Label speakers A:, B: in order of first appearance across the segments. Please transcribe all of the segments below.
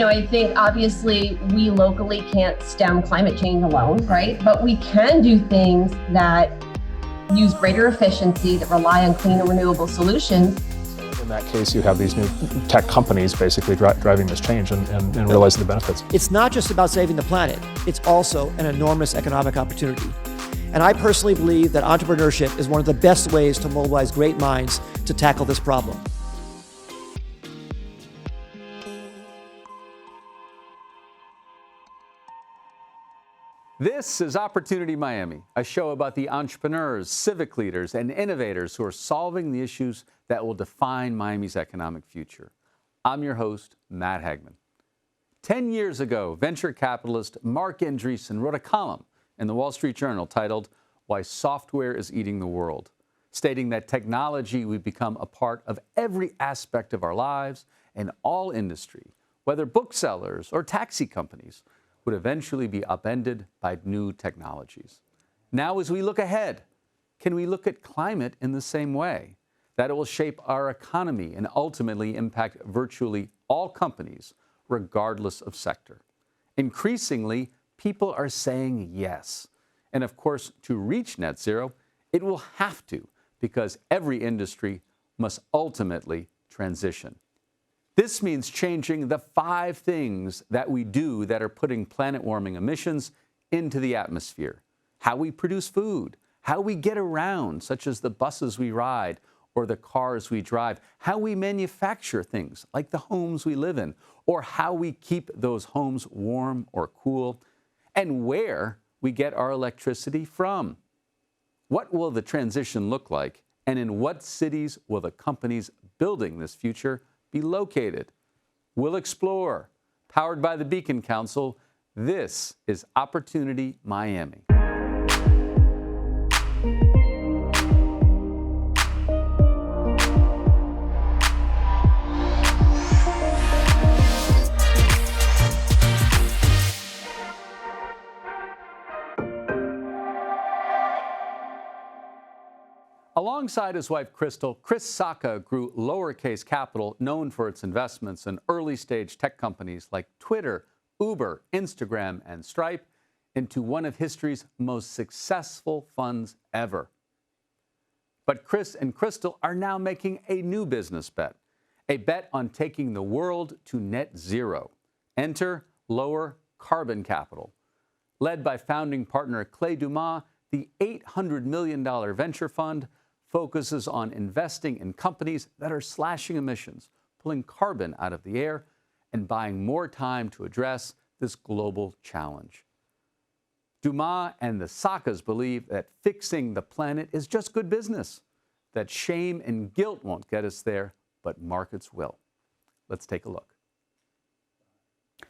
A: I think obviously we locally can't stem climate change alone, right? But we can do things that use greater efficiency, that rely on clean and renewable solutions.
B: In that case, you have these new tech companies basically driving this change and realizing the benefits.
C: It's not just about saving the planet, it's also an enormous economic opportunity. And I personally believe that entrepreneurship is one of the best ways to mobilize great minds to tackle this problem.
D: This is Opportunity Miami, a show about the entrepreneurs, civic leaders, and innovators who are solving the issues that will define Miami's economic future. I'm your host, Matt Hagman. 10 years ago, venture capitalist Marc Andreessen wrote a column in the Wall Street Journal titled, "Why Software is Eating the World," stating that technology would become a part of every aspect of our lives and all industry, whether booksellers or taxi companies, would eventually be upended by new technologies. Now, as we look ahead, can we look at climate in the same way? That it will shape our economy and ultimately impact virtually all companies, regardless of sector. Increasingly, people are saying yes. And of course, to reach net zero, it will have to, because every industry must ultimately transition. This means changing the 5 things that we do that are putting planet-warming emissions into the atmosphere. How we produce food, how we get around, such as the buses we ride or the cars we drive, how we manufacture things like the homes we live in, or how we keep those homes warm or cool, and where we get our electricity from. What will the transition look like, and in what cities will the companies building this future be located? We'll explore. Powered by the Beacon Council, this is Opportunity Miami. Alongside his wife, Crystal, Chris Sacca grew Lowercarbon Capital, known for its investments in early-stage tech companies like Twitter, Uber, Instagram, and Stripe, into one of history's most successful funds ever. But Chris and Crystal are now making a new business bet, a bet on taking the world to net zero. Enter Lowercarbon Capital. Led by founding partner Clay Dumas, the $800 million venture fund focuses on investing in companies that are slashing emissions, pulling carbon out of the air, and buying more time to address this global challenge. Dumas and the Saccas believe that fixing the planet is just good business, that shame and guilt won't get us there, but markets will. Let's take a look.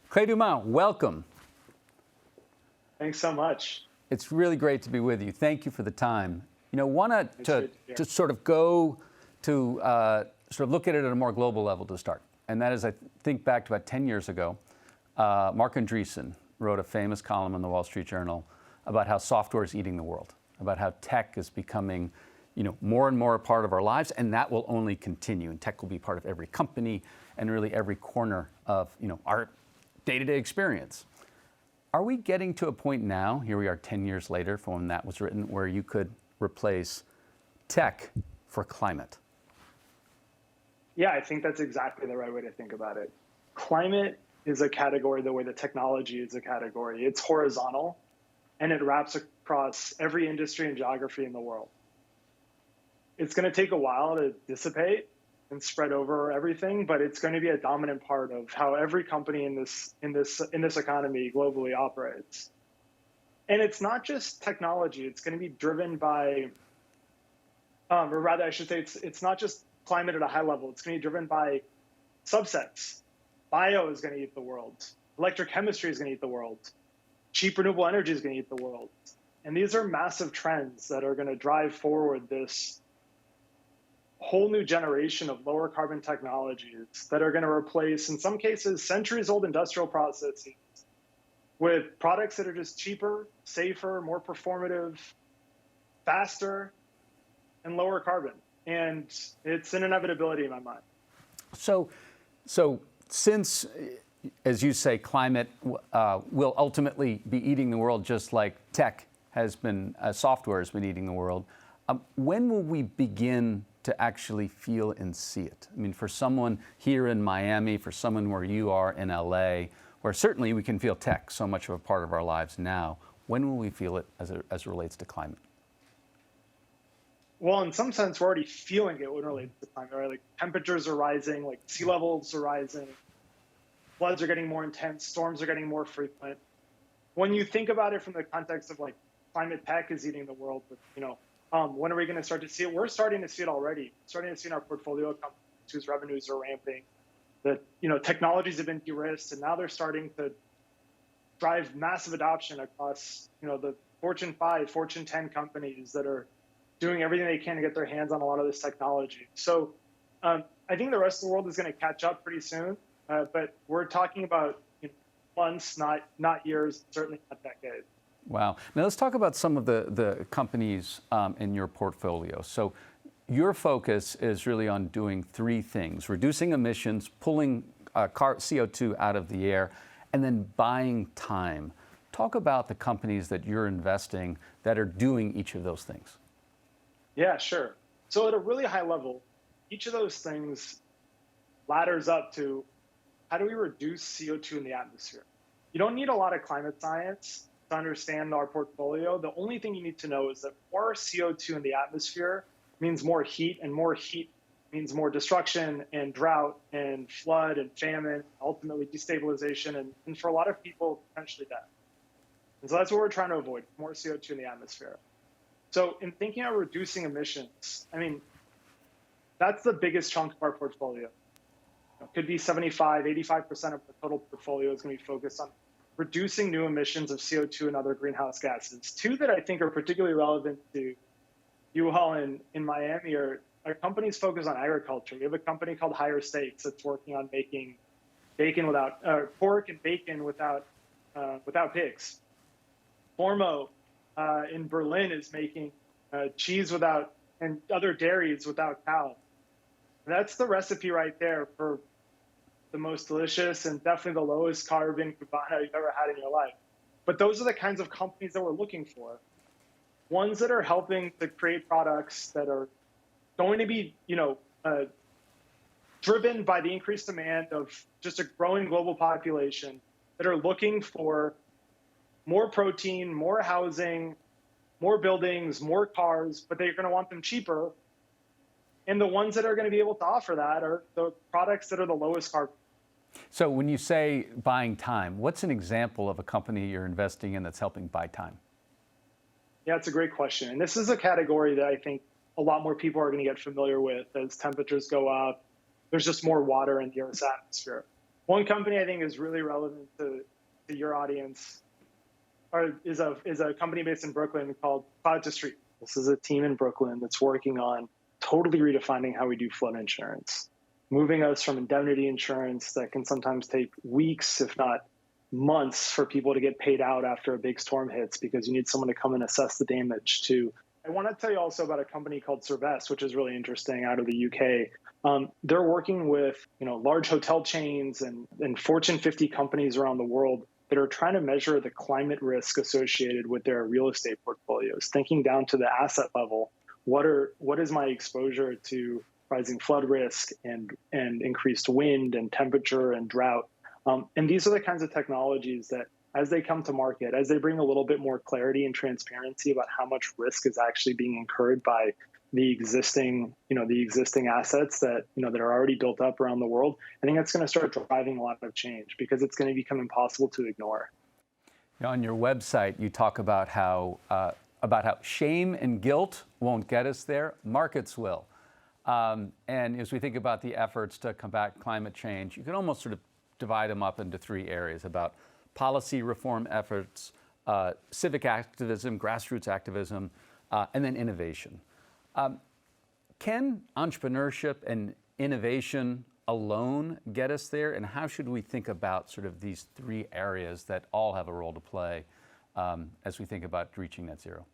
D: Clay Dumas, welcome.
E: Thanks so much.
D: It's really great to be with you. Thank you for the time. Want to sort of go to sort of look at it at a more global level to start. And that is, I think back to about 10 years ago, Marc Andreessen wrote a famous column in the Wall Street Journal about how software is eating the world, about how tech is becoming, more and more a part of our lives, and that will only continue. And tech will be part of every company and really every corner of, our day-to-day experience. Are we getting to a point now, here we are 10 years later from when that was written, where you could replace tech for climate?
E: Yeah, I think that's exactly the right way to think about it. Climate is a category the way that technology is a category. It's horizontal, and it wraps across every industry and geography in the world. It's going to take a while to dissipate and spread over everything, but it's going to be a dominant part of how every company in this economy globally operates. And it's not just technology. It's going to be driven by, or rather, I should say, it's not just climate at a high level. It's going to be driven by subsets. Bio is going to eat the world. Electrochemistry is going to eat the world. Cheap renewable energy is going to eat the world. And these are massive trends that are going to drive forward this whole new generation of lower carbon technologies that are going to replace, in some cases, centuries-old industrial processes with products that are just cheaper, safer, more performative, faster, and lower carbon. And it's an inevitability in my mind.
D: So since as you say, climate will ultimately be eating the world, just like tech has been, software has been eating the world. When will we begin to actually feel and see it? I mean, for someone here in Miami, for someone where you are in LA, where certainly we can feel tech so much of a part of our lives now, when will we feel it as it relates to climate?
E: Well, in some sense, we're already feeling it when it relates to climate, right? Like temperatures are rising, like sea levels are rising, floods are getting more intense, storms are getting more frequent. When you think about it from the context of like climate tech is eating the world, but when are we going to start to see it? We're starting to see it already. Starting to see in our portfolio companies whose revenues are ramping. That technologies have been de-risked, and now they're starting to drive massive adoption across the Fortune 5, Fortune 10 companies that are doing everything they can to get their hands on a lot of this technology. So I think the rest of the world is going to catch up pretty soon, but we're talking about months, not years, certainly not decades.
D: Wow. Now let's talk about some of the companies in your portfolio. So your focus is really on doing three things: reducing emissions, pulling CO2 out of the air, and then buying time. Talk about the companies that you're investing that are doing each of those things.
E: Yeah, sure. So at a really high level, each of those things ladders up to how do we reduce CO2 in the atmosphere? You don't need a lot of climate science to understand our portfolio. The only thing you need to know is that more CO2 in the atmosphere means more heat, and more heat means more destruction and drought and flood and famine, ultimately destabilization, and for a lot of people, potentially death. And so that's what we're trying to avoid, more CO2 in the atmosphere. So in thinking about reducing emissions, I mean, that's the biggest chunk of our portfolio. It could be 75, 85% of the total portfolio is going to be focused on reducing new emissions of CO2 and other greenhouse gases. Two that I think are particularly relevant to you all in Miami are companies focused on agriculture. We have a company called Higher Steaks that's working on making bacon without pork and bacon without pigs. Formo in Berlin is making cheese without, and other dairies without cow. That's the recipe right there for the most delicious and definitely the lowest carbon cubana you've ever had in your life. But those are the kinds of companies that we're looking for. Ones that are helping to create products that are going to be, driven by the increased demand of just a growing global population, that are looking for more protein, more housing, more buildings, more cars, but they're going to want them cheaper. And the ones that are going to be able to offer that are the products that are the lowest carbon.
D: So when you say buying time, what's an example of a company you're investing in that's helping buy time?
E: Yeah, it's a great question. And this is a category that I think a lot more people are going to get familiar with as temperatures go up. There's just more water in the Earth's atmosphere. One company I think is really relevant to your audience is a company based in Brooklyn called Cloud to Street. This is a team in Brooklyn that's working on totally redefining how we do flood insurance, moving us from indemnity insurance that can sometimes take weeks, if not months, for people to get paid out after a big storm hits because you need someone to come and assess the damage to. I want to tell you also about a company called Cervest, which is really interesting, out of the UK. They're working with large hotel chains and Fortune 50 companies around the world that are trying to measure the climate risk associated with their real estate portfolios, thinking down to the asset level. What is my exposure to rising flood risk and increased wind and temperature and drought? And these are the kinds of technologies that, as they come to market, as they bring a little bit more clarity and transparency about how much risk is actually being incurred by the existing assets that that are already built up around the world, I think that's going to start driving a lot of change because it's going to become impossible to ignore.
D: On your website, you talk about how shame and guilt won't get us there, markets will. And as we think about the efforts to combat climate change, you can almost sort of divide them up into three areas: about policy reform efforts, civic activism, grassroots activism, and then innovation. Can entrepreneurship and innovation alone get us there? And how should we think about sort of these three areas that all have a role to play as we think about reaching net zero?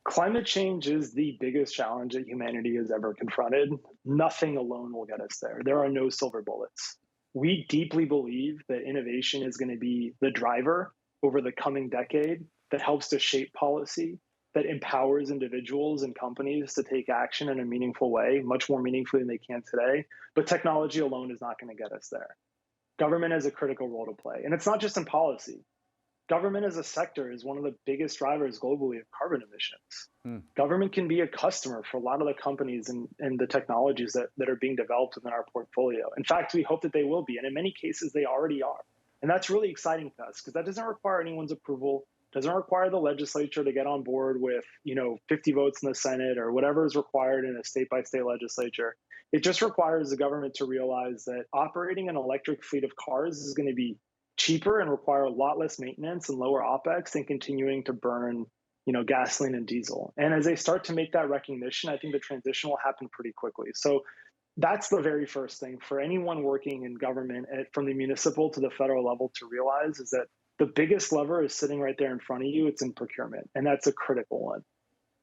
E: Climate change is the biggest challenge that humanity has ever confronted. Nothing alone will get us there. There are no silver bullets. we deeply believe that innovation is going to be the driver over the coming decade that helps to shape policy, that empowers individuals and companies to take action in a meaningful way, much more meaningfully than they can today. But technology alone is not going to get us there. Government has a critical role to play. And it's not just in policy. Government as a sector is one of the biggest drivers globally of carbon emissions. Government can be a customer for a lot of the companies and the technologies that are being developed within our portfolio. In fact, we hope that they will be. And in many cases, they already are. And that's really exciting to us because that doesn't require anyone's approval, doesn't require the legislature to get on board with 50 votes in the Senate or whatever is required in a state-by-state legislature. It just requires the government to realize that operating an electric fleet of cars is going to be cheaper and require a lot less maintenance and lower OPEX than continuing to burn, gasoline and diesel. And as they start to make that recognition, I think the transition will happen pretty quickly. So that's the very first thing for anyone working in government from the municipal to the federal level to realize is that the biggest lever is sitting right there in front of you. It's in procurement, and that's a critical one.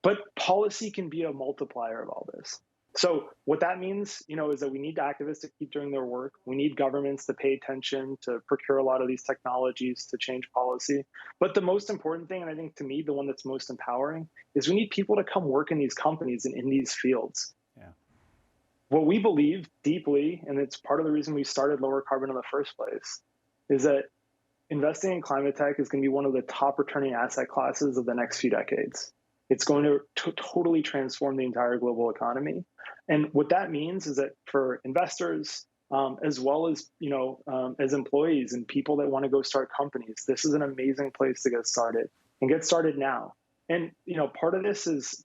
E: But policy can be a multiplier of all this. So what that means, is that we need activists to keep doing their work. We need governments to pay attention, to procure a lot of these technologies, to change policy. But the most important thing, and I think to me, the one that's most empowering, is we need people to come work in these companies and in these fields. Yeah. What we believe deeply, and it's part of the reason we started Lowercarbon in the first place, is that investing in climate tech is going to be one of the top returning asset classes of the next few decades. It's going to totally transform the entire global economy. And what that means is that for investors, as well as, as employees and people that want to go start companies, this is an amazing place to get started and get started now. And, part of this is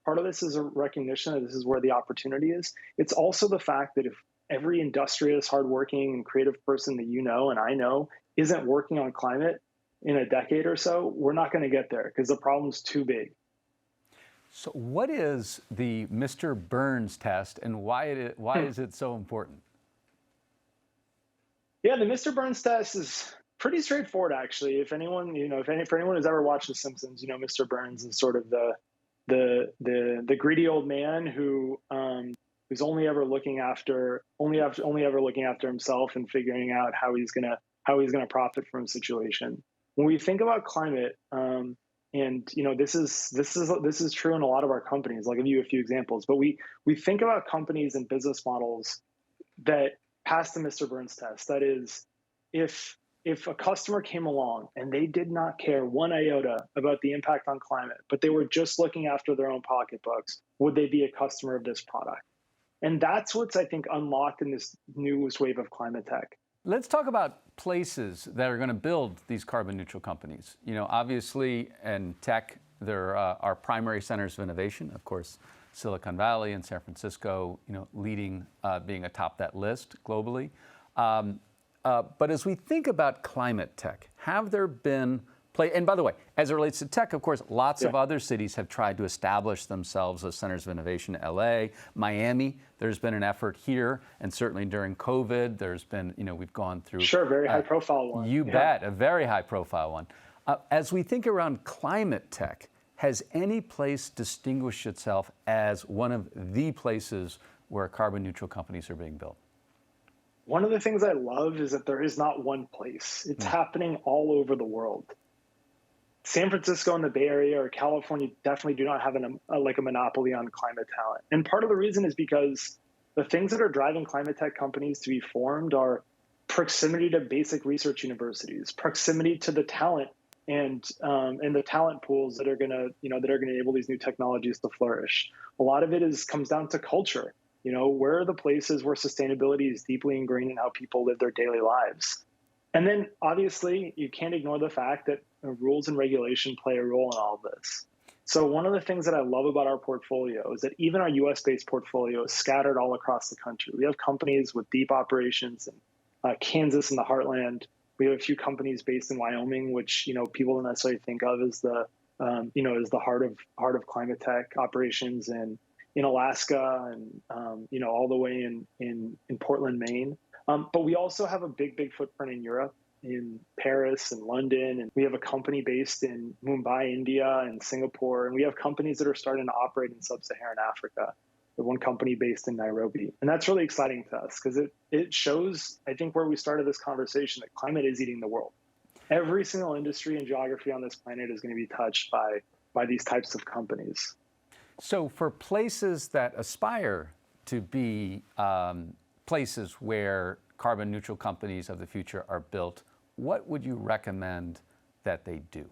E: a recognition that this is where the opportunity is. It's also the fact that if every industrious, hardworking, and creative person that and I know isn't working on climate in a decade or so, we're not going to get there because the problem's too big.
D: So what is the Mr. Burns test, and why is it so important?
E: Yeah, the Mr. Burns test is pretty straightforward, actually. If anyone, for anyone who's ever watched The Simpsons, Mr. Burns is sort of the greedy old man who's only ever looking after himself and figuring out how he's gonna profit from a situation. When we think about climate, and this is true in a lot of our companies. I'll give you a few examples, but we think about companies and business models that pass the Mr. Burns test. That is, if a customer came along and they did not care one iota about the impact on climate, but they were just looking after their own pocketbooks, would they be a customer of this product? And that's what's, I think, unlocked in this newest wave of climate tech.
D: Let's talk about places that are going to build these carbon neutral companies. Obviously in tech, there are primary centers of innovation, of course, Silicon Valley and San Francisco, leading, being atop that list globally. But as we think about climate tech, have there been and by the way, as it relates to tech, of course, lots of other cities have tried to establish themselves as centers of innovation. LA, Miami, there's been an effort here, and certainly during COVID, there's been, we've gone through.
E: Sure, very high profile one.
D: You bet, a very high profile one. As we think around climate tech, has any place distinguished itself as one of the places where carbon neutral companies are being built?
E: One of the things I love is that there is not one place. It's happening all over the world. San Francisco and the Bay Area or California definitely do not have a monopoly on climate talent. And part of the reason is because the things that are driving climate tech companies to be formed are proximity to basic research universities, proximity to the talent and the talent pools that are going to enable these new technologies to flourish. A lot of it comes down to culture. Where are the places where sustainability is deeply ingrained in how people live their daily lives? And then obviously you can't ignore the fact that rules and regulation play a role in all of this. So one of the things that I love about our portfolio is that even our US-based portfolio is scattered all across the country. We have companies with deep operations in Kansas and the heartland. We have a few companies based in Wyoming, which people don't necessarily think of as the heart of climate tech operations, and in Alaska and all the way in Portland, Maine. But we also have a big footprint in Europe, in Paris and London, and we have a company based in Mumbai, India, and Singapore, and we have companies that are starting to operate in sub-Saharan Africa. one company based in Nairobi. And that's really exciting to us because it shows, I think, where we started this conversation, that climate is eating the world. Every single industry and geography on this planet is going to be touched by these types of companies.
D: So for places that aspire to be places where carbon neutral companies of the future are built, what would you recommend that they do?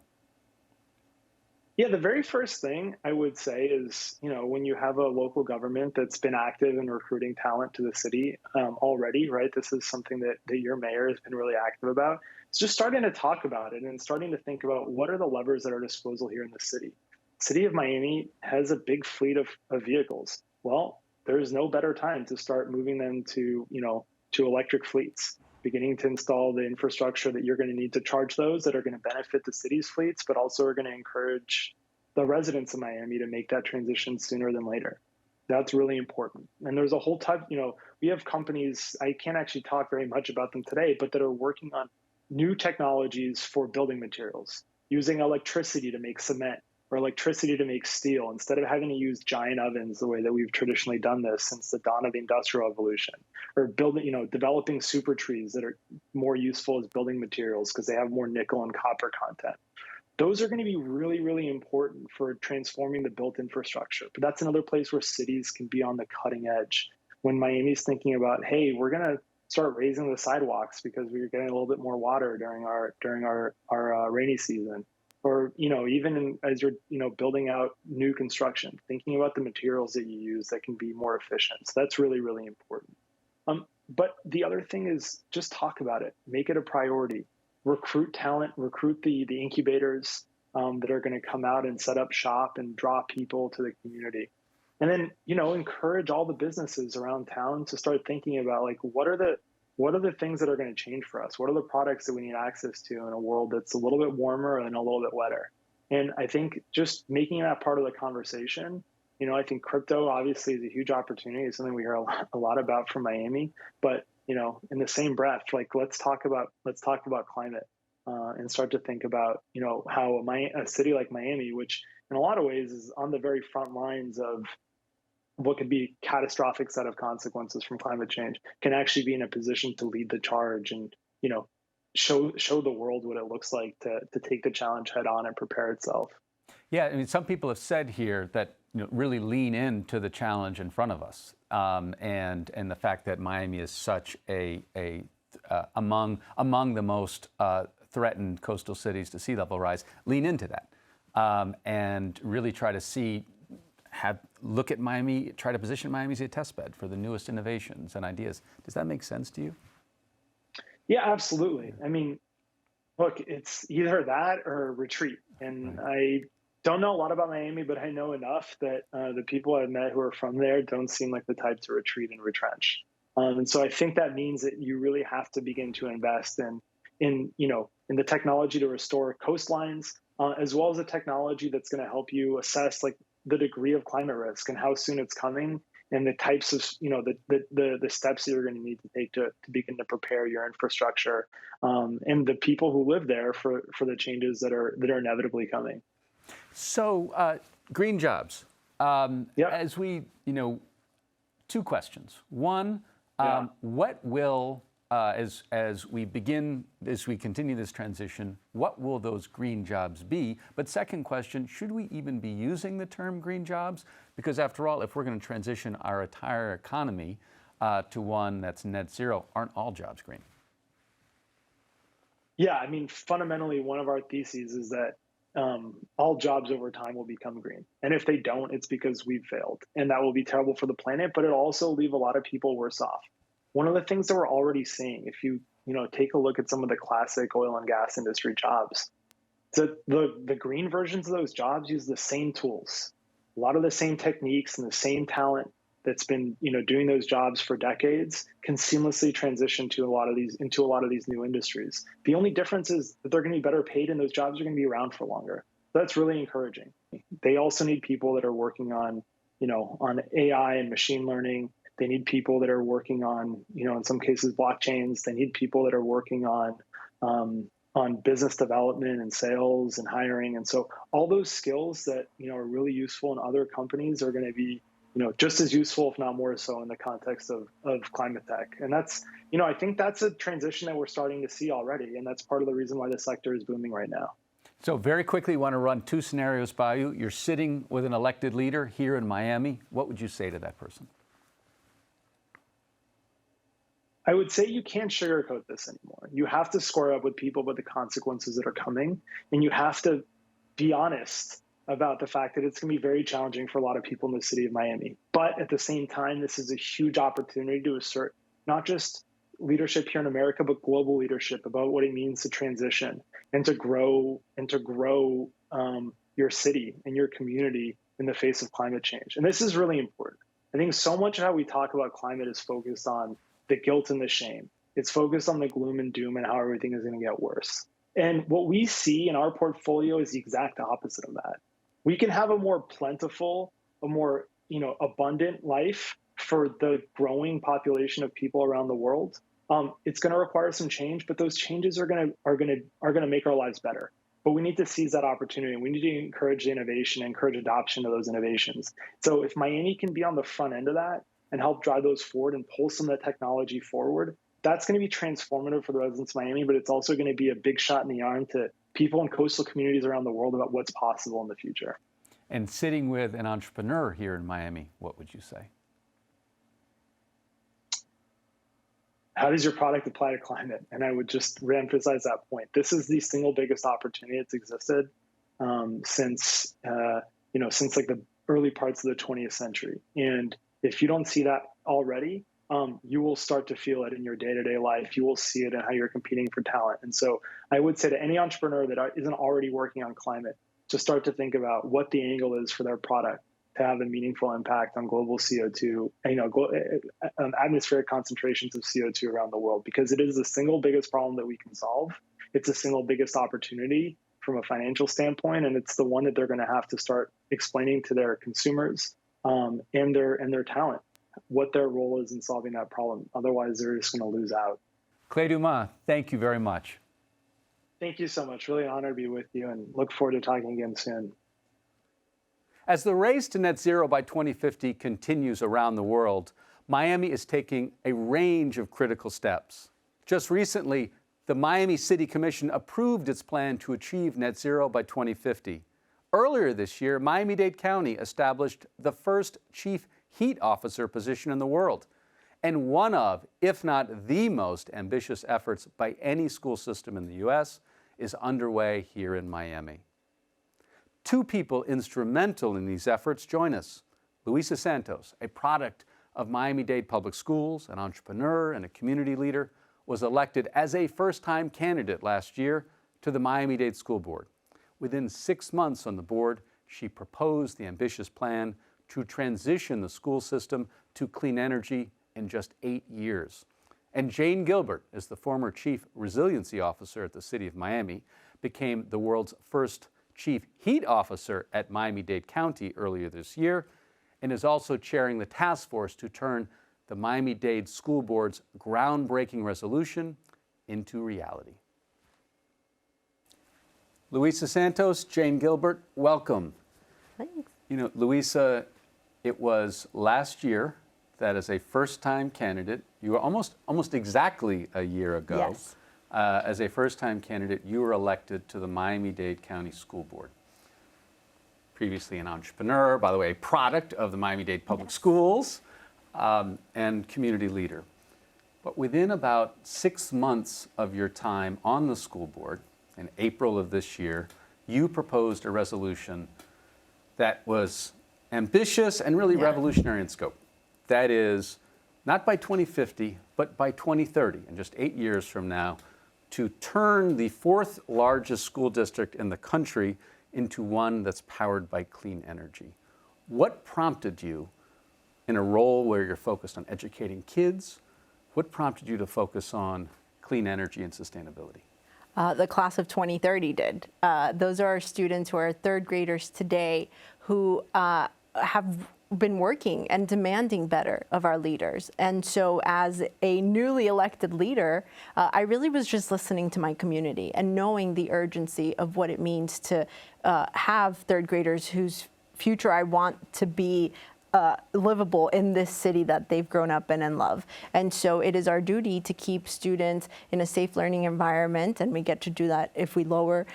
E: Yeah, the very first thing I would say is, when you have a local government that's been active in recruiting talent to the city already, right? This is something that your mayor has been really active about. It's just starting to talk about it and starting to think about what are the levers at our disposal here in the city. City of Miami has a big fleet of vehicles. Well, there's no better time to start moving them to electric fleets, beginning to install the infrastructure that you're going to need to charge those that are going to benefit the city's fleets, but also are going to encourage the residents of Miami to make that transition sooner than later. That's really important. And there's a whole type, we have companies, I can't actually talk very much about them today, but that are working on new technologies for building materials, using electricity to make cement or electricity to make steel, instead of having to use giant ovens the way that we've traditionally done this since the dawn of the Industrial Revolution, or developing super trees that are more useful as building materials because they have more nickel and copper content. Those are going to be really, really important for transforming the built infrastructure. But that's another place where cities can be on the cutting edge. When Miami's thinking about, hey, we're going to start raising the sidewalks because we're getting a little bit more water during our rainy season. Or, even as you're, building out new construction, thinking about the materials that you use that can be more efficient. So that's really, really important. But the other thing is just talk about it, make it a priority, recruit talent, recruit the incubators that are going to come out and set up shop and draw people to the community. And then, encourage all the businesses around town to start thinking about, like, what are the things that are going to change for us? What are the products that we need access to in a world that's a little bit warmer and a little bit wetter? And I think just making that part of the conversation, I think crypto obviously is a huge opportunity. It's something we hear a lot about from Miami, but, in the same breath, like, let's talk about climate and start to think about, how a city like Miami, which in a lot of ways is on the very front lines of what could be a catastrophic set of consequences from climate change, can actually be in a position to lead the charge and, show the world what it looks like to take the challenge head on and prepare itself.
D: Yeah, I mean, some people have said here that really lean into the challenge in front of us, and the fact that Miami is such among the most threatened coastal cities to sea level rise. Lean into that, and really try to look at Miami, try to position Miami as a test bed for the newest innovations and ideas. Does that make sense to you? Yeah,
E: absolutely. I mean, look, it's either that or retreat. And I don't know a lot about Miami, but I know enough that the people I've met who are from there don't seem like the type to retreat and retrench. And so I think that means that you really have to begin to invest in the technology to restore coastlines, as well as the technology that's going to help you assess, like, the degree of climate risk and how soon it's coming, and the types of, the steps that you're going to need to take to begin to prepare your infrastructure, and the people who live there for the changes that are inevitably coming.
D: So green jobs. As we, two questions. One, what will, as we continue this transition, what will those green jobs be? But second question, should we even be using the term green jobs? Because after all, if we're going to transition our entire economy to one that's net zero, aren't all jobs green?
E: Yeah, I mean, fundamentally, one of our theses is that all jobs over time will become green. And if they don't, it's because we've failed. And that will be terrible for the planet, but it'll also leave a lot of people worse off. One of the things that we're already seeing, if you take a look at some of the classic oil and gas industry jobs, the green versions of those jobs use the same tools, a lot of the same techniques, and the same talent that's been doing those jobs for decades can seamlessly transition into a lot of these new industries. The only difference is that they're going to be better paid, and those jobs are going to be around for longer. That's really encouraging. They also need people that are working on AI and machine learning. They need people that are working on, in some cases, blockchains. They need people that are working on business development and sales and hiring. And so all those skills that, are really useful in other companies are going to be just as useful, if not more so, in the context of climate tech. And that's, I think that's a transition that we're starting to see already. And that's part of the reason why the sector is booming right now.
D: So very quickly, want to run two scenarios by you. You're sitting with an elected leader here in Miami. What would you say to that person?
E: I would say you can't sugarcoat this anymore. You have to square up with people with the consequences that are coming, and you have to be honest about the fact that it's going to be very challenging for a lot of people in the city of Miami. But at the same time, this is a huge opportunity to assert not just leadership here in America, but global leadership about what it means to transition and to grow your city and your community in the face of climate change. And this is really important. I think so much of how we talk about climate is focused on the guilt and the shame. It's focused on the gloom and doom and how everything is going to get worse. And what we see in our portfolio is the exact opposite of that. We can have a more plentiful, a more abundant life for the growing population of people around the world. It's going to require some change, but those changes are going to make our lives better. But we need to seize that opportunity. We need to encourage innovation, encourage adoption of those innovations. So if Miami can be on the front end of that and help drive those forward and pull some of the technology forward, that's going to be transformative for the residents of Miami, but it's also going to be a big shot in the arm to people in coastal communities around the world about what's possible in the future.
D: And sitting with an entrepreneur here in Miami, what would you say?
E: How does your product apply to climate? And I would just reemphasize that point. This is the single biggest opportunity that's existed since like the early parts of the 20th century. And if you don't see that already, you will start to feel it in your day-to-day life. You will see it in how you're competing for talent. And so I would say to any entrepreneur that isn't already working on climate, to start to think about what the angle is for their product to have a meaningful impact on global CO2, atmospheric concentrations of CO2 around the world, because it is the single biggest problem that we can solve. It's the single biggest opportunity from a financial standpoint, and it's the one that they're going to have to start explaining to their consumers and their talent what their role is in solving that problem. Otherwise, they're just going to lose out.
D: Clay Dumas, thank you very much.
E: Thank you so much. Really an honor to be with you, and look forward to talking again soon.
D: As the race to net zero by 2050 continues around the world, Miami is taking a range of critical steps. Just recently, the Miami City Commission approved its plan to achieve net zero by 2050. Earlier this year, Miami-Dade County established the first chief heat officer position in the world, and one of, if not the most ambitious efforts by any school system in the U.S. is underway here in Miami. Two people instrumental in these efforts join us. Luisa Santos, a product of Miami-Dade Public Schools, an entrepreneur and a community leader, was elected as a first-time candidate last year to the Miami-Dade School Board. Within 6 months on the board, she proposed the ambitious plan to transition the school system to clean energy in just 8 years. And Jane Gilbert, as the former Chief Resiliency Officer at the City of Miami, became the world's first Chief Heat Officer at Miami-Dade County earlier this year, and is also chairing the task force to turn the Miami-Dade School Board's groundbreaking resolution into reality. Luisa Santos, Jane Gilbert, welcome.
F: Thanks.
D: Luisa, it was last year that as a first-time candidate, you were almost exactly a year ago.
F: Yes.
D: As a first-time candidate, you were elected to the Miami-Dade County School Board. Previously an entrepreneur, by the way, a product of the Miami-Dade Public Schools, and community leader. But within about 6 months of your time on the school board, in April of this year, you proposed a resolution that was ambitious and really revolutionary in scope. That is, not by 2050, but by 2030, in just 8 years from now, to turn the fourth largest school district in the country into one that's powered by clean energy. What prompted you, in a role where you're focused on educating kids, what prompted you to focus on clean energy and sustainability?
F: The class of 2030 did. Those are our students who are third graders today who have been working and demanding better of our leaders. And so as a newly elected leader, I really was just listening to my community and knowing the urgency of what it means to have third graders whose future I want to be livable in this city that they've grown up in and love. And so it is our duty to keep students in a safe learning environment, and we get to do that if we lower,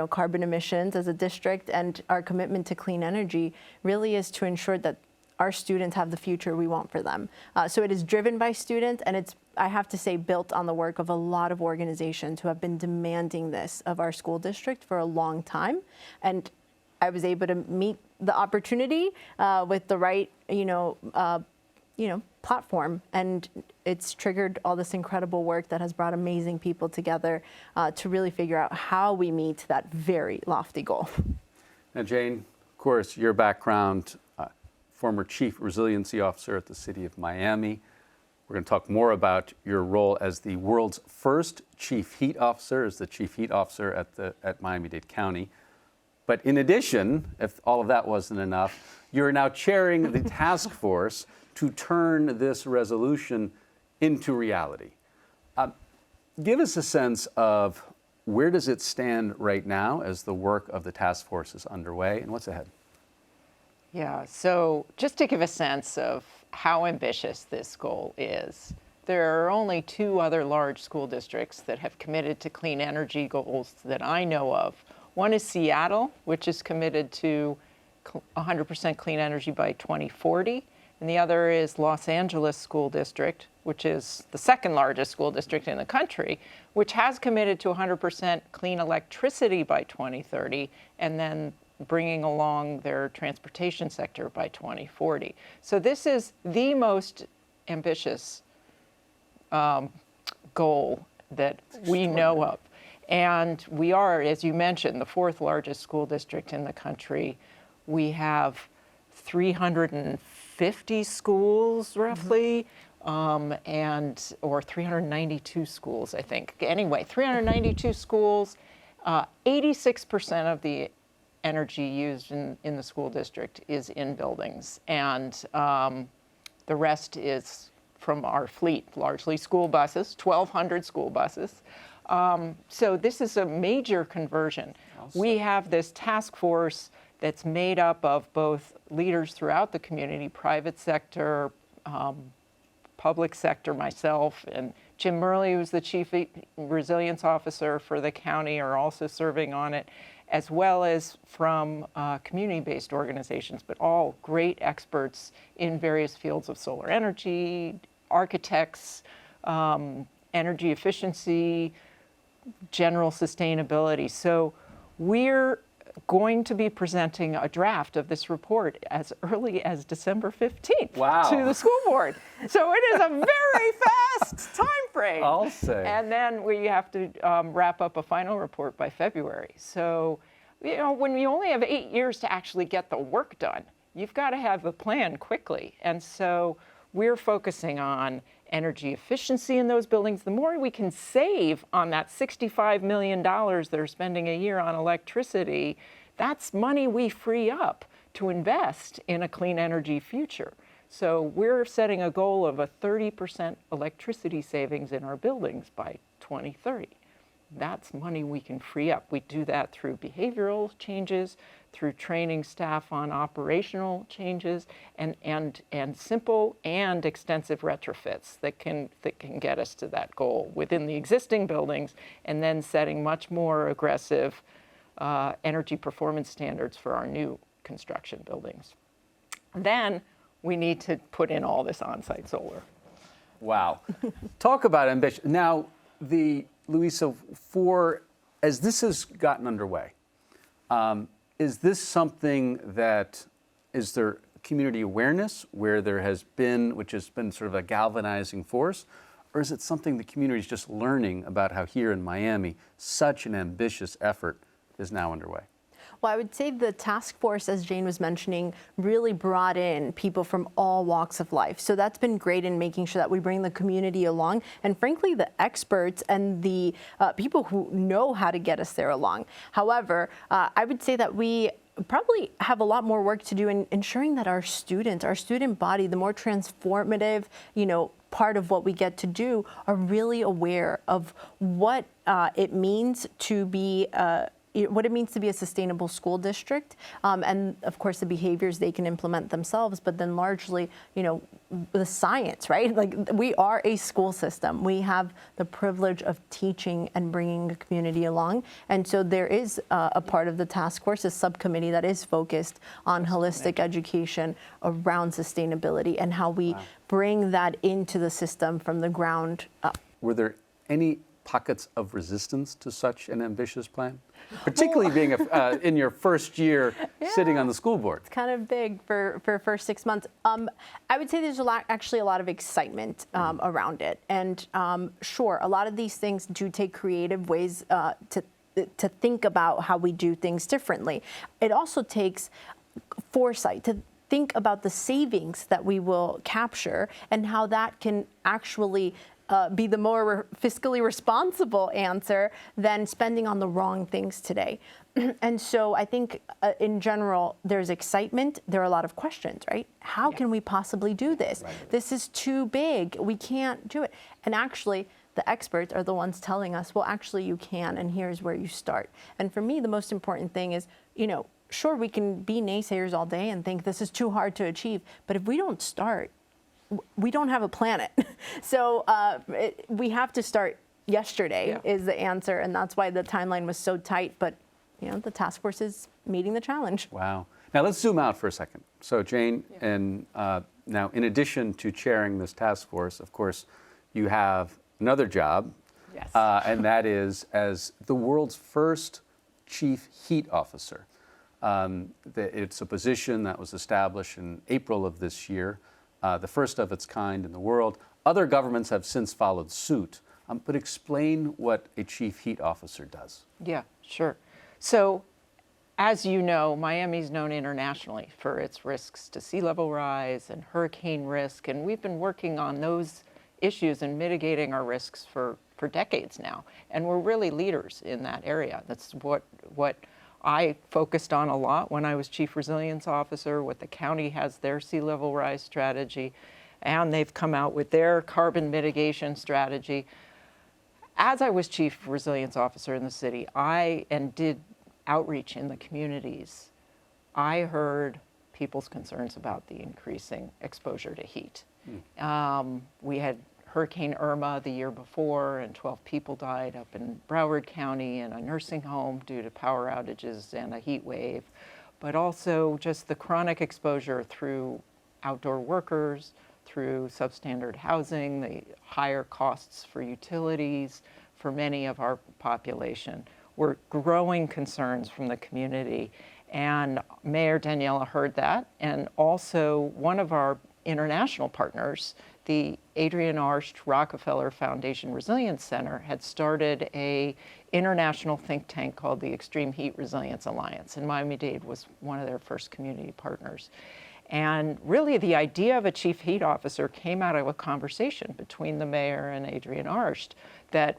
F: carbon emissions as a district. And our commitment to clean energy really is to ensure that our students have the future we want for them. So it is driven by students, and it's, I have to say, built on the work of a lot of organizations who have been demanding this of our school district for a long time. And I was able to meet the opportunity with the right, platform, and it's triggered all this incredible work that has brought amazing people together to really figure out how we meet that very lofty goal.
D: Now, Jane, of course, your background, former Chief Resiliency Officer at the City of Miami. We're going to talk more about your role as the world's first Chief Heat Officer, as the Chief Heat Officer at Miami-Dade County. But in addition, if all of that wasn't enough, you're now chairing the task force to turn this resolution into reality. Give us a sense of where does it stand right now as the work of the task force is underway, and what's ahead?
G: Yeah, so just to give a sense of how ambitious this goal is, there are only 2 other large school districts that have committed to clean energy goals that I know of. One is Seattle, which is committed to 100% clean energy by 2040. And the other is Los Angeles School District, which is the 2nd largest school district in the country, which has committed to 100% clean electricity by 2030, and then bringing along their transportation sector by 2040. So this is the most ambitious goal that we know of. And we are, as you mentioned, the 4th largest school district in the country. We have 350 schools, roughly, or 392 schools, I think. Anyway, 392 schools. 86% of the energy used in the school district is in buildings, and the rest is from our fleet, largely school buses, 1,200 school buses. So this is a major conversion. Awesome. We have this task force that's made up of both leaders throughout the community, private sector, public sector, myself, and Jim Murley, who's the Chief Resilience Officer for the county, are also serving on it, as well as from community-based organizations, but all great experts in various fields of solar energy, architects, energy efficiency, general sustainability. So we're going to be presenting a draft of this report as early as December 15th to the school board. So it is a very fast time frame.
D: I'll say.
G: And then we have to wrap up a final report by February. So, when you only have 8 years to actually get the work done, you've got to have the plan quickly. And so we're focusing on energy efficiency in those buildings. The more we can save on that $65 million they're spending a year on electricity, that's money we free up to invest in a clean energy future. So we're setting a goal of a 30% electricity savings in our buildings by 2030. That's money we can free up. We do that through behavioral changes, through training staff on operational changes, and simple and extensive retrofits that can get us to that goal within the existing buildings, and then setting much more aggressive energy performance standards for our new construction buildings. Then we need to put in all this on-site solar.
D: Wow. Talk about ambition. Now, Luisa, as this has gotten underway, is this something that, is there community awareness where there has been, which has been sort of a galvanizing force, or is it something the community is just learning about how here in Miami, such an ambitious effort is now underway?
F: Well, I would say the task force, as Jane was mentioning, really brought in people from all walks of life. So that's been great in making sure that we bring the community along, and frankly, the experts and the people who know how to get us there along. However, I would say that we probably have a lot more work to do in ensuring that our students, our student body, the more transformative, part of what we get to do, are really aware of what it means to be what it means to be a sustainable school district, and of course the behaviors they can implement themselves, but then largely, the science, right? Like, we are a school system. We have the privilege of teaching and bringing the community along. And so there is a part of the task force, a subcommittee that is focused on holistic education around sustainability and how we bring that into the system from the ground up.
D: Were there any pockets of resistance to such an ambitious plan? Particularly being in your first year sitting on the school board.
F: It's kind of big for first 6 months. I would say there's actually a lot of excitement around it. And sure, a lot of these things do take creative ways to think about how we do things differently. It also takes foresight to think about the savings that we will capture and how that can actually be the more fiscally responsible answer than spending on the wrong things today. And so I think in general, there's excitement. There are a lot of questions, right? How can we possibly do this? Right. This is too big. We can't do it. And actually, the experts are the ones telling us, well, actually you can, and here's where you start. And for me, the most important thing is, sure, we can be naysayers all day and think this is too hard to achieve, but if we don't start, we don't have a planet. So we have to start yesterday is the answer, and that's why the timeline was so tight. But the task force is meeting the challenge.
D: Wow. Now let's zoom out for a second. So Jane, and now in addition to chairing this task force, of course, you have another job, and that is as the world's first chief heat officer. It's a position that was established in April of this year. The first of its kind in the world. Other governments have since followed suit. But explain what a chief heat officer does.
G: Yeah, sure. So, as you know, Miami's known internationally for its risks to sea level rise and hurricane risk, and we've been working on those issues and mitigating our risks for decades now. And we're really leaders in that area. That's what I focused on a lot when I was Chief Resilience Officer. What the county has their sea level rise strategy, and they've come out with their carbon mitigation strategy. As I was Chief Resilience Officer in the city, I did outreach in the communities. I heard people's concerns about the increasing exposure to heat. We had Hurricane Irma the year before, and 12 people died up in Broward County in a nursing home due to power outages and a heat wave, but also just the chronic exposure through outdoor workers, through substandard housing, the higher costs for utilities for many of our population were growing concerns from the community. And Mayor Daniela heard that, and also one of our international partners, the Adrienne Arsht Rockefeller Foundation Resilience Center, had started a international think tank called the Extreme Heat Resilience Alliance, and Miami-Dade was one of their first community partners. And really the idea of a chief heat officer came out of a conversation between the mayor and Adrienne Arsht that,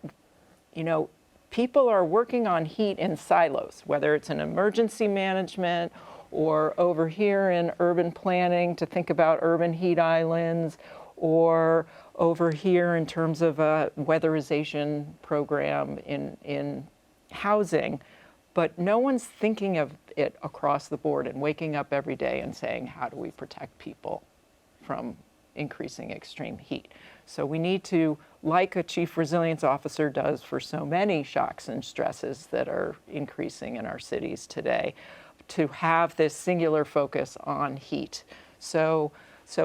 G: people are working on heat in silos, whether it's in emergency management or over here in urban planning to think about urban heat islands, or over here in terms of a weatherization program in housing. But no one's thinking of it across the board and waking up every day and saying, how do we protect people from increasing extreme heat? So we need to, like a chief resilience officer does for so many shocks and stresses that are increasing in our cities today, to have this singular focus on heat. So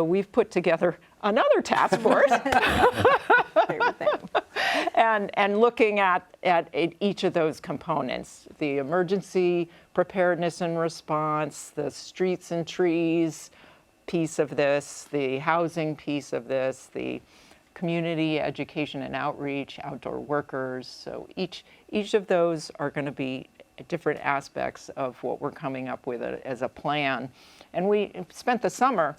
G: we've put together another task force and looking at each of those components, the emergency preparedness and response, the streets and trees piece of this, the housing piece of this, the community education and outreach, outdoor workers. So each of those are going to be different aspects of what we're coming up with as a plan. And we spent the summer,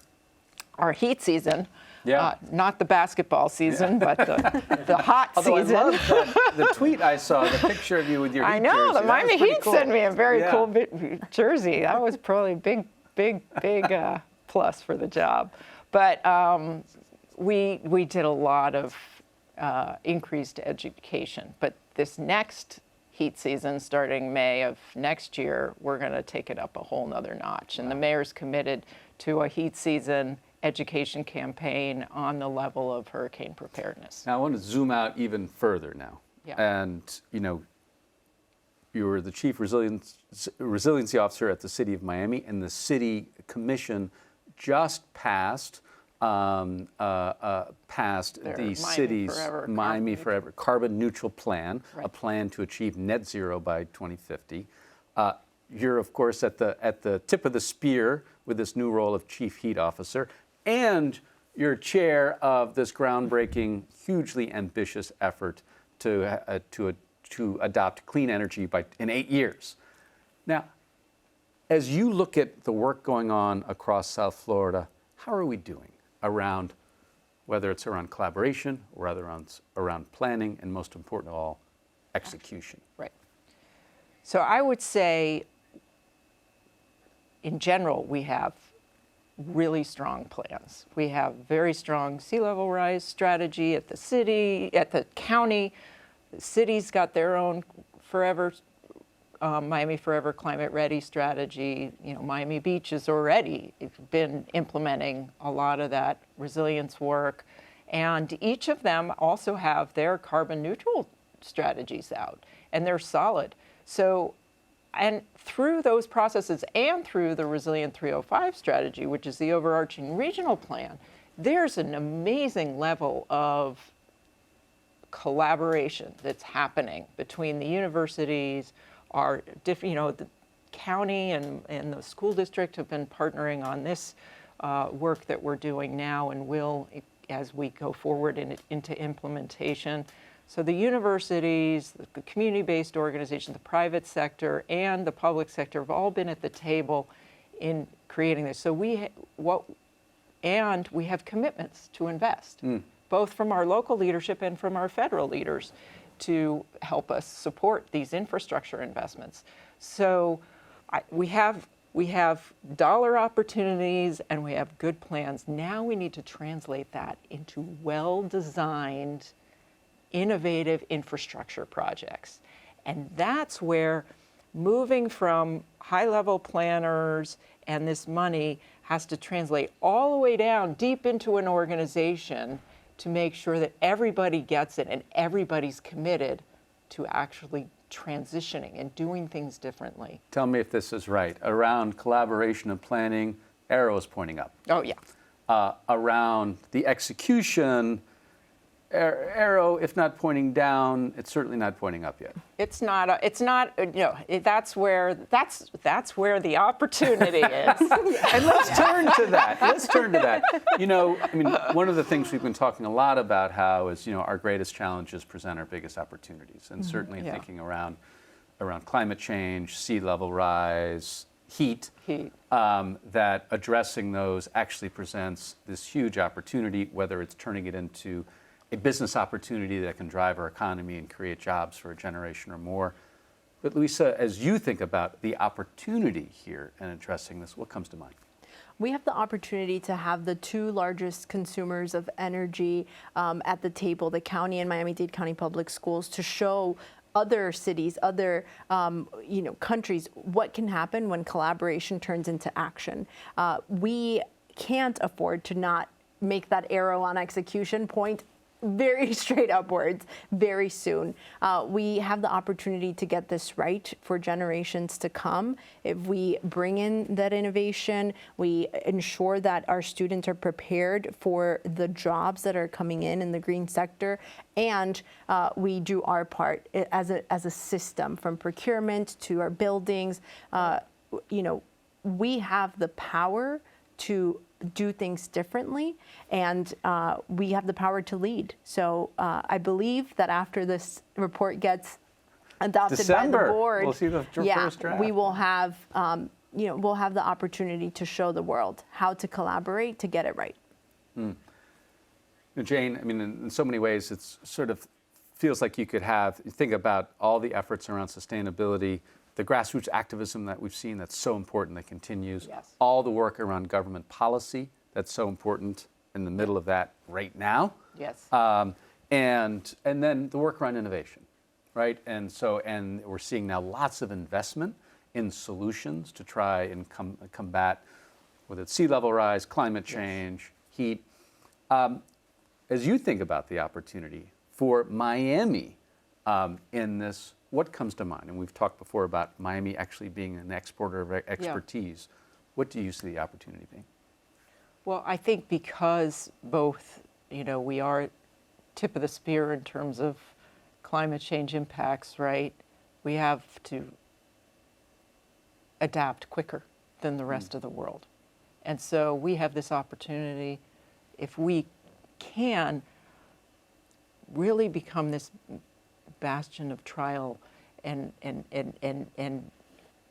G: our heat season, not the basketball season, but the hot season.
D: I love the tweet I saw, the picture of you with your heat jersey.
G: I know, the Miami Heat
D: cool.
G: sent me a very cool jersey. That was probably a big plus for the job. But we did a lot of increased education. But this next heat season starting May of next year, we're going to take it up a whole nother notch. And the mayor's committed to a heat season education campaign on the level of hurricane preparedness.
D: Now I want to zoom out even further now.
G: Yeah.
D: And, you know, you were the chief resiliency officer at the city of Miami, and the city commission just passed the city's Miami Forever carbon neutral plan,
G: Right.
D: a plan to achieve net zero by 2050. You're, of course, at the tip of the spear with this new role of chief heat officer, and you're chair of this groundbreaking, hugely ambitious effort to adopt clean energy in 8 years. Now, as you look at the work going on across South Florida, how are we doing around, whether it's around collaboration or around planning, and most important of all, execution?
G: Right. So I would say, in general, we have really strong plans. We have very strong sea level rise strategy at the city, at the county. The city's got their own Miami Forever Climate Ready strategy. You know, Miami Beach has already been implementing a lot of that resilience work. And each of them also have their carbon neutral strategies out, and they're solid. So, and through those processes and through the Resilient 305 strategy, which is the overarching regional plan, there's an amazing level of collaboration that's happening between the universities, our different, you know, the county and the school district have been partnering on this work that we're doing now and will as we go forward into implementation. So the universities, the community-based organizations, the private sector, and the public sector have all been at the table in creating this. So we have commitments to invest, both from our local leadership and from our federal leaders, to help us support these infrastructure investments. So we have dollar opportunities and we have good plans. Now we need to translate that into well-designed, innovative infrastructure projects. And that's where moving from high-level planners and this money has to translate all the way down deep into an organization to make sure that everybody gets it and everybody's committed to actually transitioning and doing things differently.
D: Tell me if this is right. Around collaboration and planning, arrows pointing up.
G: Oh, yeah.
D: Around the execution, arrow, if not pointing down, it's certainly not pointing up yet.
G: It's not, that's where the opportunity is.
D: And let's turn to that. You know, I mean, one of the things we've been talking a lot about how is, you know, our greatest challenges present our biggest opportunities. And certainly thinking around climate change, sea level rise, heat. That addressing those actually presents this huge opportunity, whether it's turning it into a business opportunity that can drive our economy and create jobs for a generation or more. But Luisa, as you think about the opportunity here in addressing this, what comes to mind?
F: We have the opportunity to have the two largest consumers of energy at the table, the county and Miami-Dade County Public Schools, to show other cities, other countries, what can happen when collaboration turns into action. We can't afford to not make that arrow on execution point very straight upwards very soon. We have the opportunity to get this right for generations to come. If we bring in that innovation, we ensure that our students are prepared for the jobs that are coming in the green sector, and we do our part as a system, from procurement to our buildings. We have the power to do things differently, and we have the power to lead. So I believe that after this report gets adopted by the board,
D: we'll see the first draft.
F: We will have, we'll have the opportunity to show the world how to collaborate to get it right.
D: Jane, I mean, in so many ways, it's sort of feels like you could think about all the efforts around sustainability, the grassroots activism that we've seen that's so important that continues, all the work around government policy that's so important in the middle of that right now, and then the work around innovation, right? And we're seeing now lots of investment in solutions to try and combat whether it's sea level rise, climate change, heat. As you think about the opportunity for Miami in this, what comes to mind? And we've talked before about Miami actually being an exporter of expertise. What do you see the opportunity being?
G: Well, I think because both, we are tip of the spear in terms of climate change impacts, right? We have to adapt quicker than the rest of the world. And so we have this opportunity, if we can really become this bastion of trial and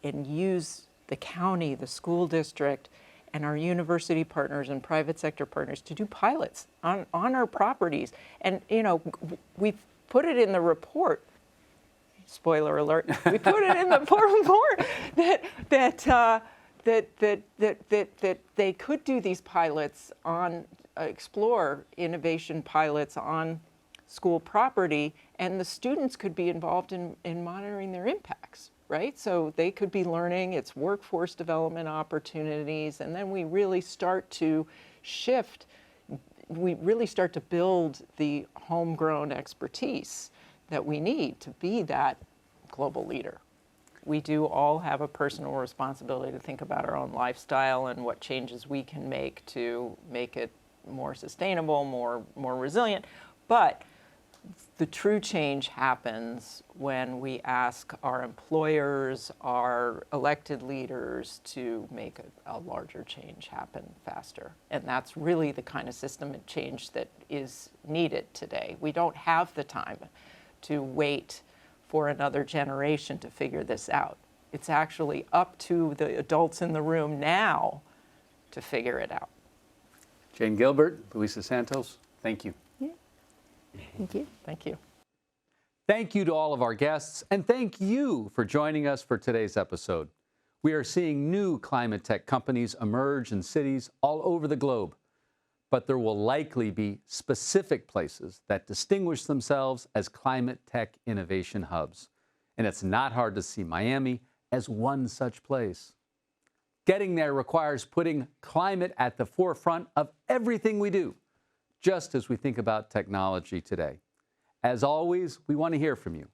G: use the county, the school district, and our university partners and private sector partners to do pilots on our properties. And we've put it in the report. Spoiler alert! We put it in the report that they could do these pilots on explore innovation pilots on school property, and the students could be involved in monitoring their impacts, right? So they could be learning, it's workforce development opportunities, and then we really start to shift, we really start to build the homegrown expertise that we need to be that global leader. We do all have a personal responsibility to think about our own lifestyle and what changes we can make to make it more sustainable, more resilient. But the true change happens when we ask our employers, our elected leaders to make a larger change happen faster. And that's really the kind of systemic change that is needed today. We don't have the time to wait for another generation to figure this out. It's actually up to the adults in the room now to figure it out.
D: Jane Gilbert, Luisa Santos, thank you.
G: Thank you. Thank you.
D: Thank you to all of our guests, and thank you for joining us for today's episode. We are seeing new climate tech companies emerge in cities all over the globe, but there will likely be specific places that distinguish themselves as climate tech innovation hubs. And it's not hard to see Miami as one such place. Getting there requires putting climate at the forefront of everything we do, just as we think about technology today. As always, we want to hear from you.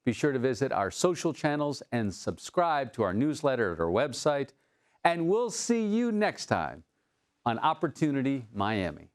D: Be sure to visit our social channels and subscribe to our newsletter at our website. And we'll see you next time on Opportunity Miami.